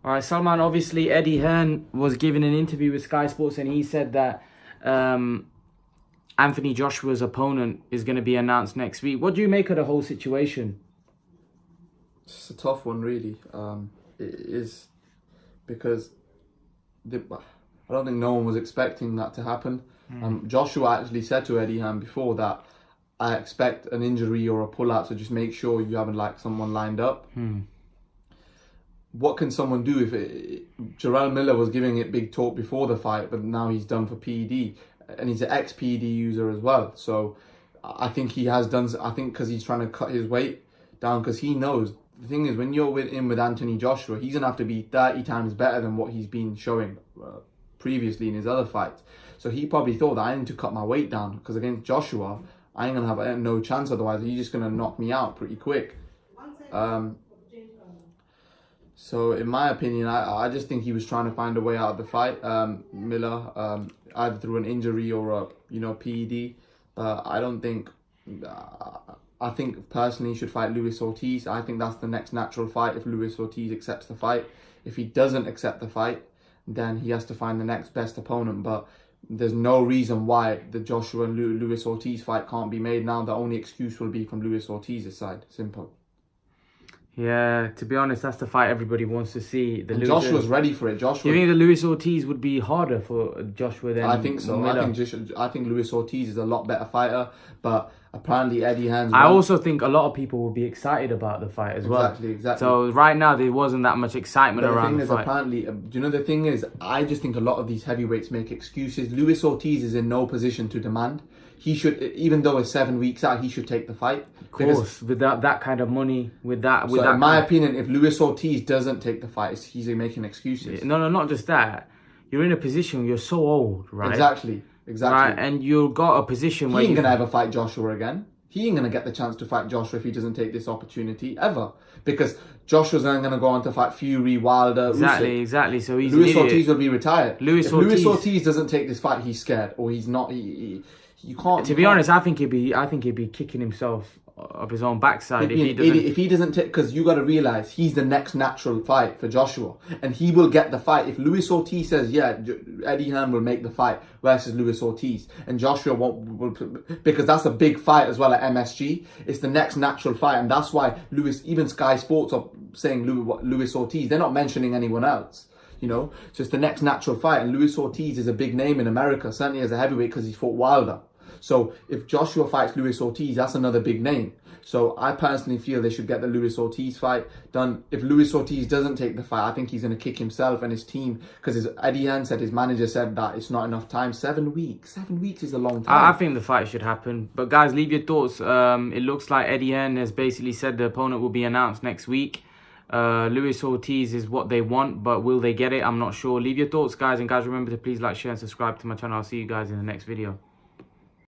All right, Salman, obviously Eddie Hearn was given an interview with Sky Sports and he said that Anthony Joshua's opponent is going to be announced next week. What do you make of the whole situation? It's a tough one, really. It is because I don't think no one was expecting that to happen. Joshua actually said to Eddie Hearn before that I expect an injury or a pullout, so just make sure you haven't someone lined up. What can someone do if Jarrell Miller was giving it big talk before the fight, but now he's done for PED, and he's an ex-PED user as well. So I think he has done. I think because he's trying to cut his weight down, because he knows the thing is when you're with Anthony Joshua, he's gonna have to be 30 times better than what he's been showing previously in his other fights. So he probably thought that I need to cut my weight down because against Joshua, I ain't gonna have no chance. Otherwise, he's just gonna knock me out pretty quick. So in my opinion, I just think he was trying to find a way out of the fight, Miller, either through an injury or a PED. I don't think. I think personally he should fight Luis Ortiz. I think that's the next natural fight if Luis Ortiz accepts the fight. If he doesn't accept the fight, then he has to find the next best opponent. But there's no reason why the Joshua and Luis Ortiz fight can't be made now. The only excuse will be from Luis Ortiz's side. Simple. Yeah, to be honest, that's the fight everybody wants to see. Joshua's ready for it. Joshua. You think the Luis Ortiz would be harder for Joshua than I think so. Miller? I think Luis Ortiz is a lot better fighter, but apparently Eddie Hearn. I also think a lot of people will be excited about the fight as well. Exactly. So right now there wasn't that much excitement around the fight. Apparently, the thing is, I just think a lot of these heavyweights make excuses. Luis Ortiz is in no position to demand. He should, even though it's 7 weeks out, he should take the fight. Of course, with that kind of money, in my opinion, if Luis Ortiz doesn't take the fight, he's making excuses. No, not just that. You're in a position where you're so old, right? Exactly. Right, and you've got a position where he ain't gonna ever fight Joshua again. He ain't gonna get the chance to fight Joshua if he doesn't take this opportunity ever, because Joshua's then gonna go on to fight Fury, Wilder, Usyk. Exactly. So Luis Ortiz will be retired. Luis Ortiz doesn't take this fight, he's scared, or he's not. You can't. To be honest, I think he'd be kicking himself up his own backside if he doesn't take, because you got to realize he's the next natural fight for Joshua, and he will get the fight if Luis Ortiz says Eddie Hearn will make the fight versus Luis Ortiz, and Joshua won't, because that's a big fight as well at MSG. It's the next natural fight, and that's why even Sky Sports are saying Luis Ortiz. They're not mentioning anyone else. So it's the next natural fight, and Luis Ortiz is a big name in America, certainly as a heavyweight, because he's fought Wilder. So if Joshua fights Luis Ortiz, that's another big name. So I personally feel they should get the Luis Ortiz fight done. If Luis Ortiz doesn't take the fight, I think he's going to kick himself and his team, because Eddie Hearn said, his manager said that it's not enough time. 7 weeks. 7 weeks is a long time. I think the fight should happen. But guys, leave your thoughts. It looks like Eddie Hearn has basically said the opponent will be announced next week. Luis Ortiz is what they want, but will they get it? I'm not sure. Leave your thoughts, guys. And guys, remember to please like, share and subscribe to my channel. I'll see you guys in the next video.